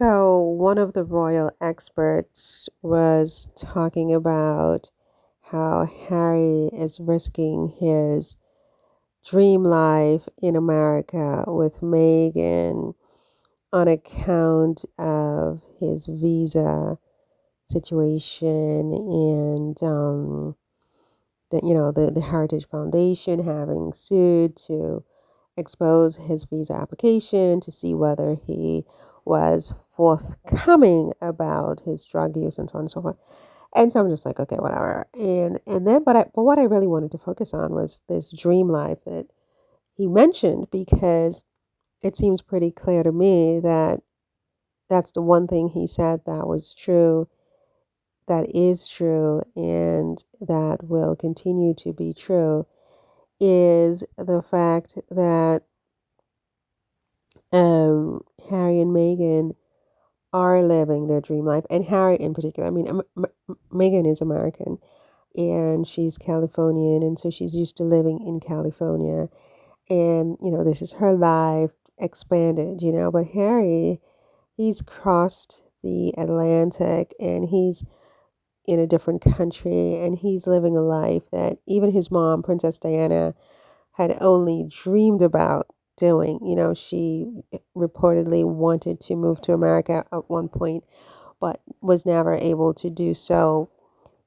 So, one of the royal experts was talking about how Harry is risking his dream life in America with Meghan on account of his visa situation and the Heritage Foundation having sued to expose his visa application to see whether he was forthcoming about his drug use and so on and so forth. And so I'm just like, okay, whatever. But what I really wanted to focus on was this dream life that he mentioned because it seems pretty clear to me that that's the one thing he said that was true, that is true, and that will continue to be true is the fact that Harry and Meghan are living their dream life, and Harry in particular. I mean, Meghan is American and she's Californian, and so she's used to living in California. And, this is her life expanded. But Harry, he's crossed the Atlantic and he's in a different country and he's living a life that even his mom, Princess Diana, had only dreamed about doing. She reportedly wanted to move to America at one point, but was never able to do so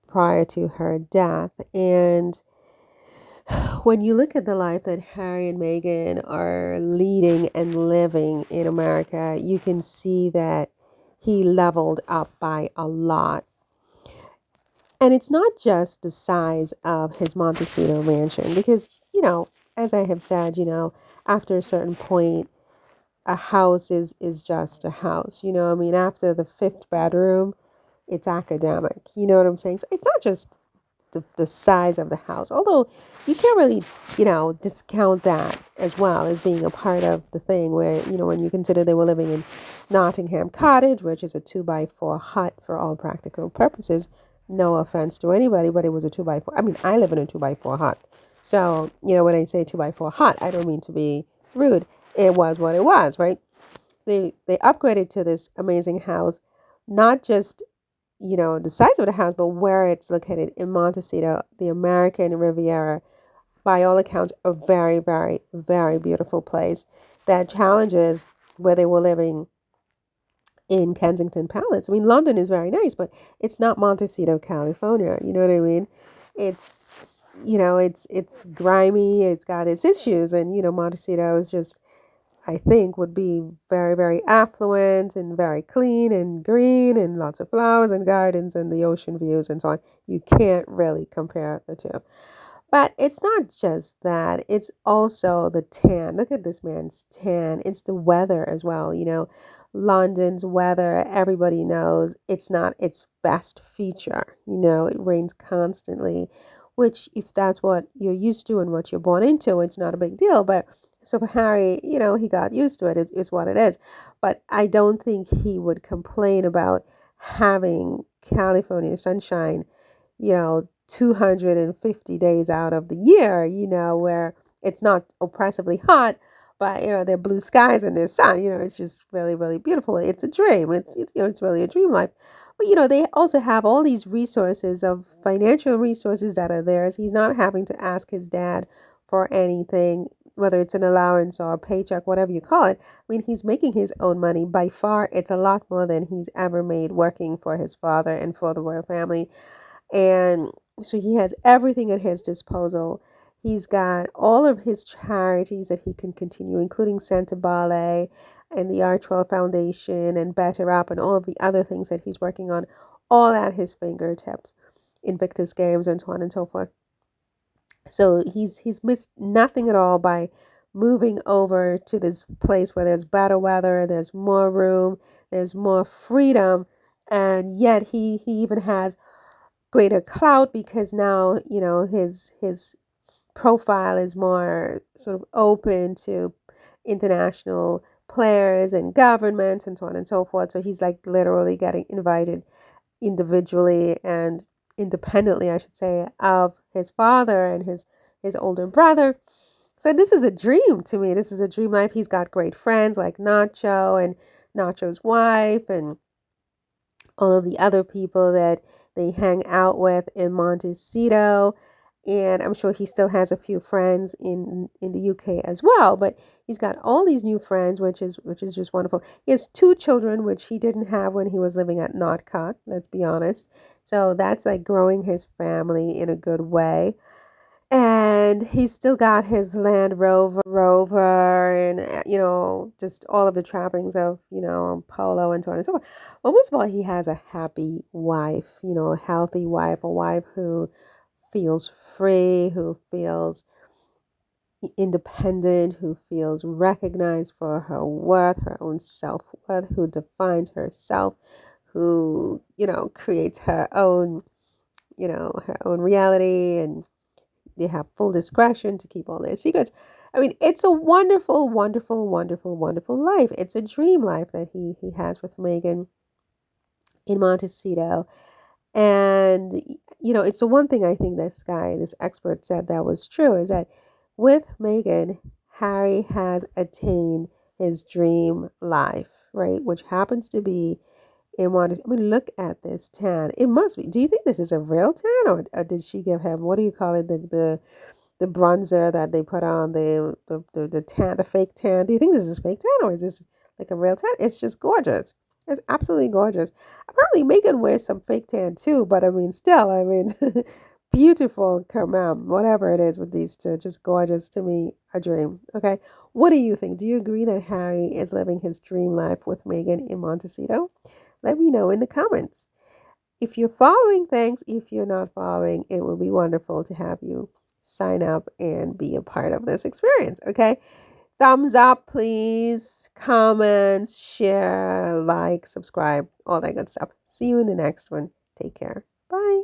prior to her death. And when you look at the life that Harry and Meghan are leading and living in America, you can see that he leveled up by a lot. And it's not just the size of his Montecito mansion, because, as I have said, after a certain point, a house is just a house. I mean, after the fifth bedroom, it's academic. You know what I'm saying? So it's not just the size of the house, although you can't really, discount that as well as being a part of the thing where, when you consider they were living in Nottingham Cottage, which is a 2x4 hut for all practical purposes. No offense to anybody, but it was a 2x4. I mean, I live in a 2x4 hut. So, when I say 2x4 hut, I don't mean to be rude. It was what it was, right? They upgraded to this amazing house, not just the size of the house, but where it's located in Montecito, the American Riviera. By all accounts, a very, very, very beautiful place that challenges where they were living in Kensington Palace. I mean, London is very nice, but it's not Montecito, California. You know what I mean? It's grimy. It's got its issues, and Montecito is just, I think, would be very, very affluent and very clean and green and lots of flowers and gardens and the ocean views and so on. You can't really compare the two. But it's not just that, it's also the tan. Look at this man's tan. It's the weather as well. London's weather, everybody knows it's not its best feature. It rains constantly, which, if that's what you're used to and what you're born into, it's not a big deal. But so for Harry, he got used to it. It's what it is. But I don't think he would complain about having California sunshine, 250 days out of the year, where it's not oppressively hot, but, there are blue skies and there's sun, it's just really, really beautiful. It's a dream. It's really a dream life. But, they also have all these resources of financial resources that are theirs. He's not having to ask his dad for anything, whether it's an allowance or a paycheck, whatever you call it. I mean, he's making his own money. By far, it's a lot more than he's ever made working for his father and for the royal family. And so he has everything at his disposal. He's got all of his charities that he can continue, including Santa Ballet and the Archwell Foundation and Better Up and all of the other things that he's working on, all at his fingertips, Invictus Games and so on and so forth. So he's missed nothing at all by moving over to this place where there's better weather, there's more room, there's more freedom, and yet he even has greater clout because now his profile is more sort of open to international players and governments and so on and so forth. So he's like literally getting invited individually and independently, I should say, of his father and his older brother. So this is a dream to me. This is a dream life. He's got great friends like Nacho and Nacho's wife and all of the other people that they hang out with in Montecito. And I'm sure he still has a few friends in the UK as well. But he's got all these new friends, which is just wonderful. He has two children, which he didn't have when he was living at Northcote, let's be honest. So that's like growing his family in a good way. And he's still got his Land Rover and, just all of the trappings of, polo and so on and so forth. But most of all, he has a happy wife, a healthy wife, a wife who feels free, who feels independent, who feels recognized for her worth, her own self-worth, who defines herself, who, creates her own reality, and they have full discretion to keep all their secrets. I mean, it's a wonderful, wonderful, wonderful, wonderful life. It's a dream life that he has with Meghan in Montecito. And, it's the one thing I think this expert said that was true is that with Meghan, Harry has attained his dream life, right? Which happens to be in Montecito. I mean, look at this tan. It must be. Do you think this is a real tan, or did she give him, what do you call it, the bronzer that they put on, the tan, the fake tan? Do you think this is fake tan, or is this like a real tan? It's just gorgeous. It's absolutely gorgeous. Apparently, Megan wears some fake tan too, but I mean, still, I mean, beautiful, Kermam, whatever it is with these two, just gorgeous to me, a dream. Okay, what do you think? Do you agree that Harry is living his dream life with Megan in Montecito? Let me know in the comments. If you're following, thanks. If you're not following, it would be wonderful to have you sign up and be a part of this experience. Okay. Thumbs up, please. Comments, share, like, subscribe, all that good stuff. See you in the next one. Take care. Bye.